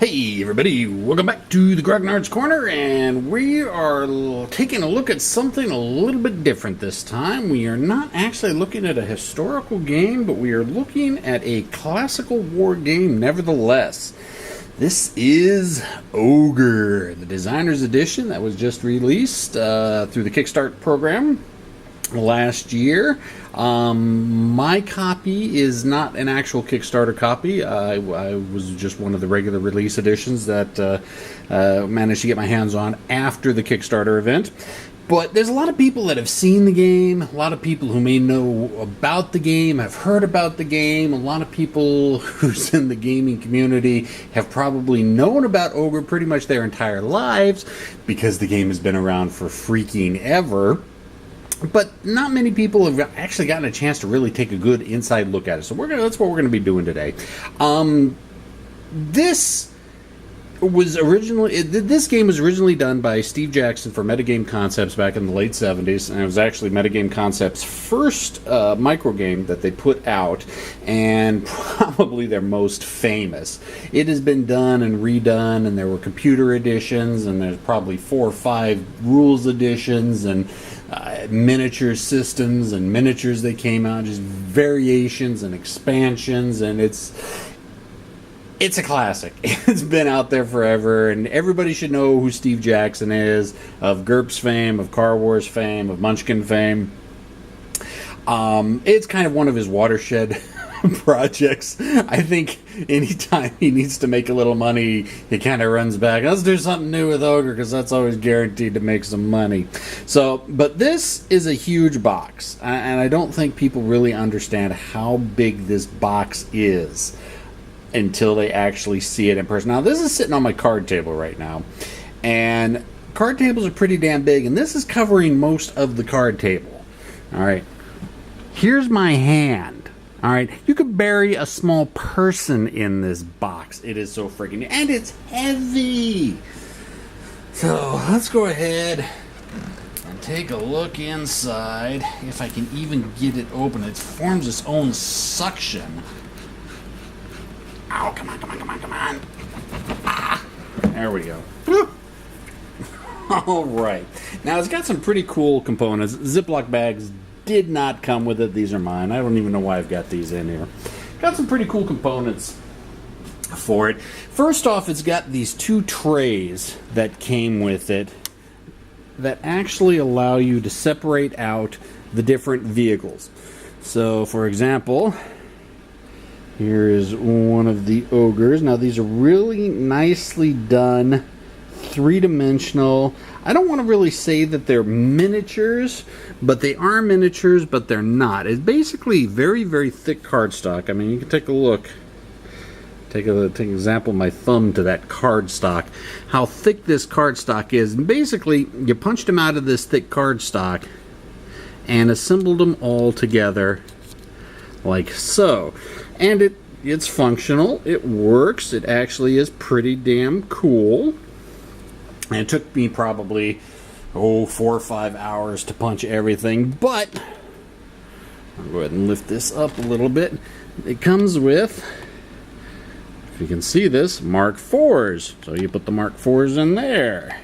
Hey everybody, welcome back to the Grognards Corner, and we are taking a look at something a little bit different this time. We are not actually looking at a historical game, but we are looking at a classical war game nevertheless. This is OGRE, the Designer's Edition that was just released through the Kickstarter program last year. My copy is not an actual Kickstarter copy. I was just one of the regular release editions that managed to get my hands on after the Kickstarter event. But there's a lot of people that have seen the game, a lot of people who may know about the game, have heard about the game, a lot of people who's in the gaming community have probably known about OGRE pretty much their entire lives because the game has been around for freaking ever. But not many people have actually gotten a chance to really take a good inside look at it. So that's what we're gonna be doing today. This game was originally done by Steve Jackson for Metagame Concepts back in the late 70s, and it was actually Metagame Concepts' first micro game that they put out, and probably their most famous. It has been done and redone, and there were computer editions, and there's probably 4 or 5 rules editions, and miniature systems and miniatures that came out, just variations and expansions, and it's a classic. It's been out there forever, and everybody should know who Steve Jackson is, of GURPS fame, of Car Wars fame, of Munchkin fame. It's kind of one of his watershed projects. I think anytime he needs to make a little money, he kind of runs back. Let's do something new with OGRE, because that's always guaranteed to make some money. So, but this is a huge box, and I don't think people really understand how big this box is until they actually see it in person. Now, this is sitting on my card table right now, and card tables are pretty damn big, and this is covering most of the card table. All right, here's my hand. All right, you could bury a small person in this box. It is so freaking, and it's heavy. So let's go ahead and take a look inside. If I can even get it open, it forms its own suction. Ow, come on. Ah, there we go. All right. Now, it's got some pretty cool components. Ziploc bags did not come with it. These are mine. I don't even know why I've got these in here. Got some pretty cool components for it. First off, it's got these 2 trays that came with it that actually allow you to separate out the different vehicles. So, for example, here is one of the ogres. Now, these are really nicely done, 3-dimensional. I don't want to really say that they're miniatures, but they are miniatures, but they're not. It's basically very, very thick cardstock. I mean, you can take a look. Take an example of my thumb to that cardstock. How thick this cardstock is. And basically, you punched them out of this thick cardstock and assembled them all together like so. And it's functional. It works. It actually is pretty damn cool. And it took me probably 4 or 5 hours to punch everything, but I'll go ahead and lift this up a little bit. It comes with, if you can see this, Mark IVs. So you put the Mark IVs in there.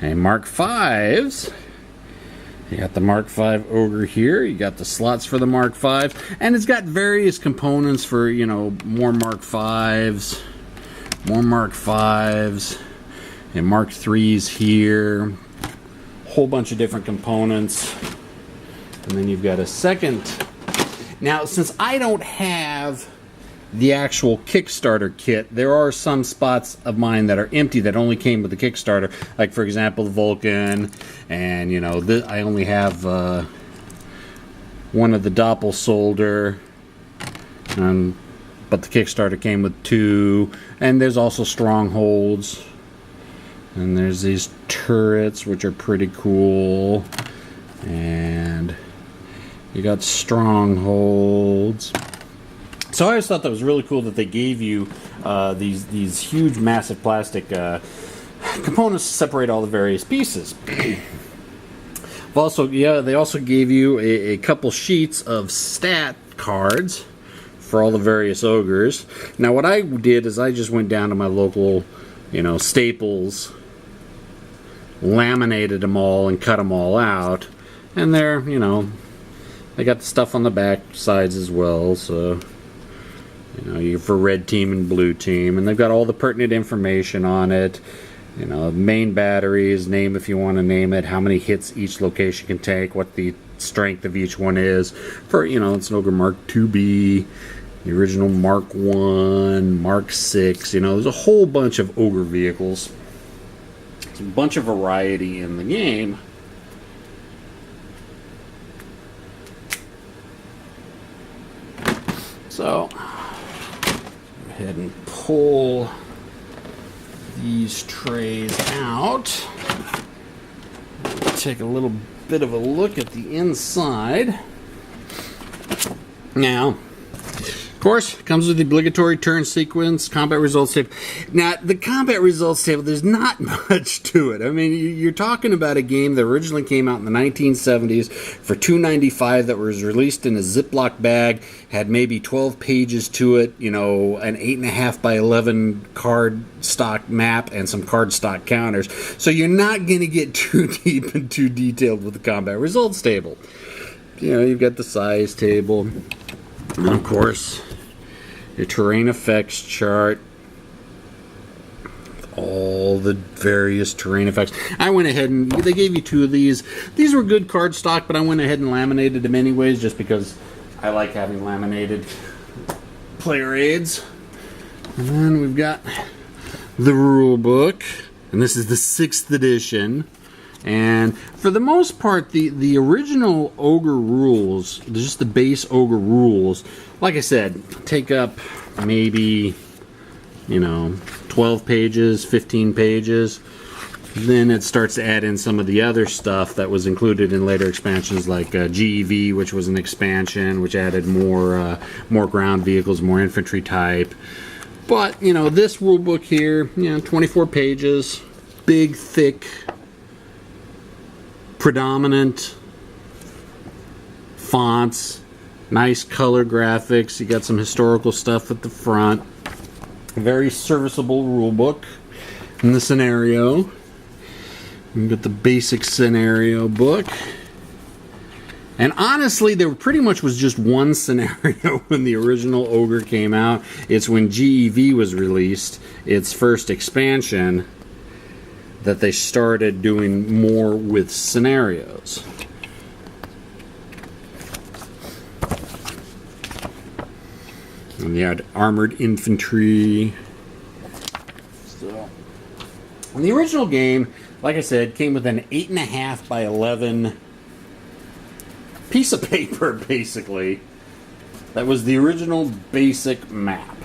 And Mark Vs. You got the Mark V OGRE here. You got the slots for the Mark V. And it's got various components for, more Mark Vs, more Mark Vs, and Mark IIIs here. Whole bunch of different components. And then you've got a second. Now, since I don't have the actual Kickstarter kit, there are some spots of mine that are empty that only came with the Kickstarter. Like, for example, the Vulcan. And, I only have one of the Doppelsolder. But the Kickstarter came with 2. And there's also Strongholds. And there's these turrets, which are pretty cool. And you got Strongholds. So I always thought that was really cool that they gave you these huge, massive plastic components to separate all the various pieces. They also gave you a couple sheets of stat cards for all the various ogres. Now what I did is I just went down to my local, Staples, laminated them all and cut them all out, and they're, they got the stuff on the back sides as well, so you're for red team and blue team, and they've got all the pertinent information on it. Main batteries, name if you want to name it, how many hits each location can take, what the strength of each one is. For it's an Ogre Mark 2B, the original Mark 1, Mark 6. There's a whole bunch of Ogre vehicles. There's a bunch of variety in the game. So go ahead and pull these trays out. Take a little bit of a look at the inside. Now, of course, it comes with the obligatory turn sequence, combat results table. Now, the combat results table, there's not much to it. I mean, you're talking about a game that originally came out in the 1970s for $2.95 that was released in a Ziploc bag, had maybe 12 pages to it, an 8.5 by 11 card stock map and some card stock counters. So you're not going to get too deep and too detailed with the combat results table. You've got the size table, and of course, your terrain effects chart, all the various terrain effects. I went ahead and they gave you 2 of these. These were good card stock, but I went ahead and laminated them anyways, just because I like having laminated player aids. And then we've got the rule book, and this is the 6th edition. And for the most part, the original Ogre rules, just the base Ogre rules, like I said, take up maybe, 12 pages, 15 pages. Then it starts to add in some of the other stuff that was included in later expansions, like GEV, which was an expansion, which added more ground vehicles, more infantry type. But, this rule book here, 24 pages, big, thick, predominant fonts, nice color graphics. You got some historical stuff at the front. A very serviceable rule book in the scenario. You got the basic scenario book. And honestly, there pretty much was just one scenario when the original Ogre came out. It's when GEV was released, its first expansion, that they started doing more with scenarios. And you had armored infantry. So, and the original game, like I said, came with an 8.5 by 11 piece of paper, basically. That was the original basic map.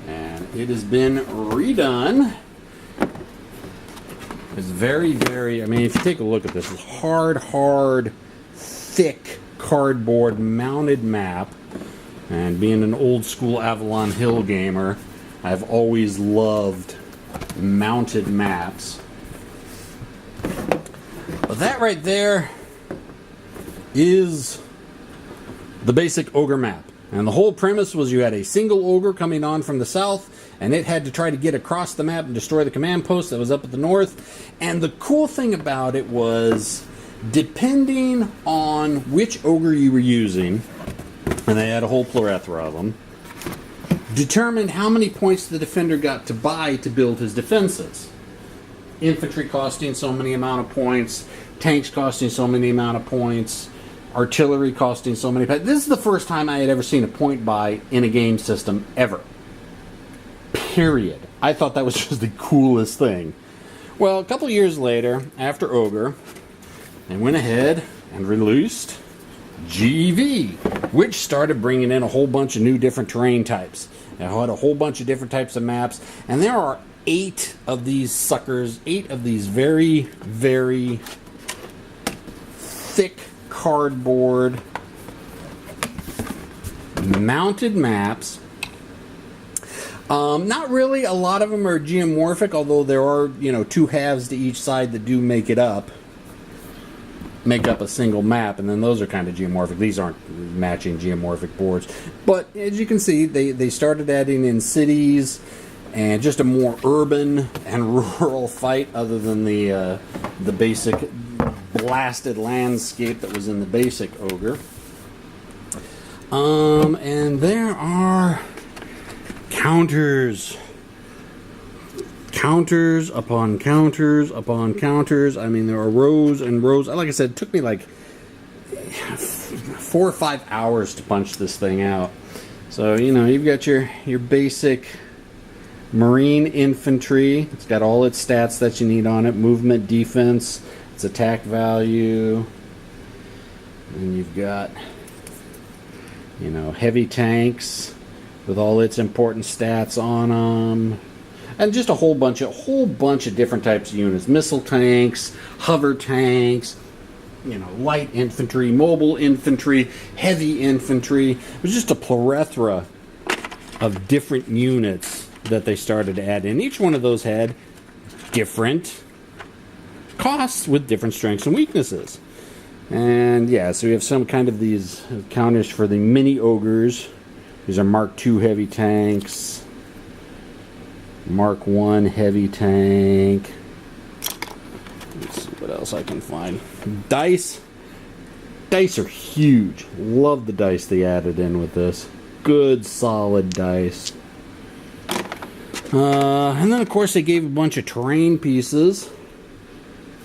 And it has been redone. It's very, very, if you take a look at this, it's hard, thick cardboard mounted map. And being an old school Avalon Hill gamer, I've always loved mounted maps. But that right there is the basic Ogre map. And the whole premise was you had a single Ogre coming on from the south, and it had to try to get across the map and destroy the command post that was up at the north. And the cool thing about it was, depending on which Ogre you were using, and they had a whole plethora of them, determined how many points the defender got to buy to build his defenses. Infantry costing so many amount of points, tanks costing so many amount of points, artillery costing so many points. This is the first time I had ever seen a point buy in a game system ever. Period. I thought that was just the coolest thing. Well, a couple years later, after Ogre, they went ahead and released GEV, which started bringing in a whole bunch of new different terrain types. It had a whole bunch of different types of maps, and there are 8 of these suckers, 8 of these very, very thick cardboard mounted maps. Not really. A lot of them are geomorphic, although there are, 2 halves to each side that do make it up. make up a single map, and then those are kind of geomorphic. These aren't matching geomorphic boards. But as you can see, they started adding in cities and just a more urban and rural fight other than the basic blasted landscape that was in the basic Ogre. And there are counters. Counters upon counters upon counters. I mean, there are rows and rows. Like I said, it took me like 4 or 5 hours to punch this thing out. So, you know, you've got your basic Marine infantry. It's got all its stats that you need on it. Movement, defense, its attack value. And you've got, you know, heavy tanks with all its important stats on them. And just a whole bunch of different types of units. Missile tanks, hover tanks, you know, light infantry, mobile infantry, heavy infantry. It was just a plethora of different units that they started to add in. Each one of those had different costs with different strengths and weaknesses. And yeah, so we have some kind of these counters for the mini ogres. These are Mark II heavy tanks. Mark I heavy tank. Let's see what else I can find. Dice. Dice are huge. Love the dice they added in with this. Good, solid dice. And then, of course, they gave a bunch of terrain pieces.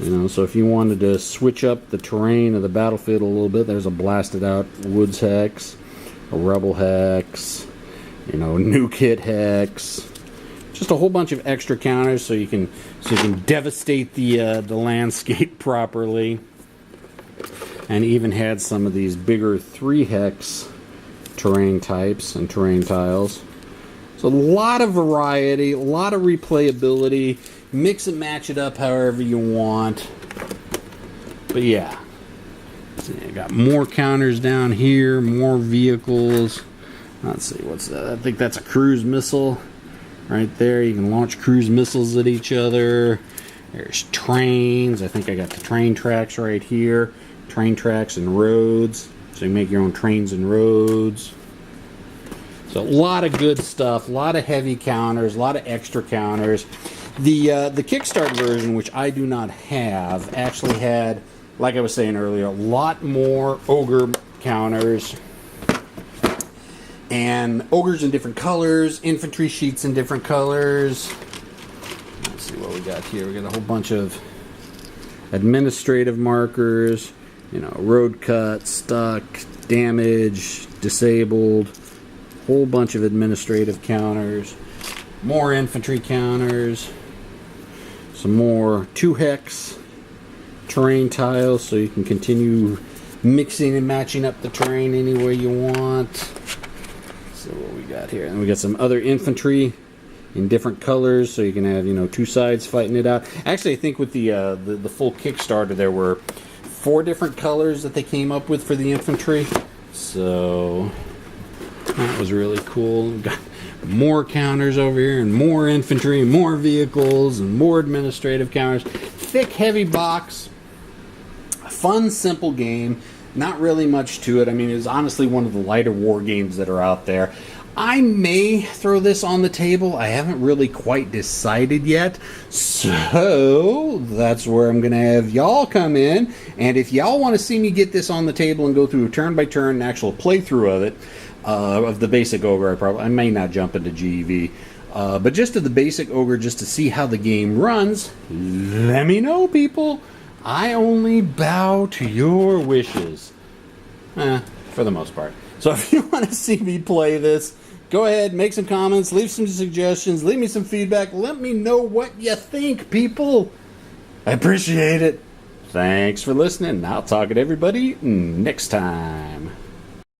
You know, so if you wanted to switch up the terrain of the battlefield a little bit, there's a blasted out woods hex, a rebel hex, you know, nuke hit hex. Just a whole bunch of extra counters so you can devastate the landscape properly. And even had some of these bigger 3-hex terrain types and terrain tiles. So a lot of variety, a lot of replayability. Mix and match it up however you want. But yeah. So you got more counters down here, more vehicles. Let's see, what's that? I think that's a cruise missile. Right there, you can launch cruise missiles at each other. There's trains. I think I got the train tracks right here. Train tracks and roads. So you make your own trains and roads. So a lot of good stuff. A lot of heavy counters. A lot of extra counters. The Kickstarter version, which I do not have, actually had, like I was saying earlier, a lot more ogre counters. And ogres in different colors, infantry sheets in different colors. Let's see what we got here. We got a whole bunch of administrative markers, you know, road cut, stuck, damage, disabled, whole bunch of administrative counters, more infantry counters, some more 2-hex terrain tiles so you can continue mixing and matching up the terrain any way you want. So what we got here, and we got some other infantry in different colors, so you can have, you know, 2 sides fighting it out. Actually, I think with the full Kickstarter, there were 4 different colors that they came up with for the infantry. So that was really cool. Got more counters over here, and more infantry, and more vehicles, and more administrative counters. Thick, heavy box. Fun, simple game. Not really much to it. I mean, it's honestly one of the lighter war games that are out there. I may throw this on the table. I haven't really quite decided yet. So that's where I'm going to have y'all come in. And if y'all want to see me get this on the table and go through a turn-by-turn, an actual playthrough of it, of the basic Ogre, I may not jump into GEV. But just to the basic Ogre, just to see how the game runs, let me know, people. I only bow to your wishes. For the most part. So if you want to see me play this, go ahead, make some comments, leave some suggestions, leave me some feedback. Let me know what you think, people. I appreciate it. Thanks for listening. I'll talk to everybody next time.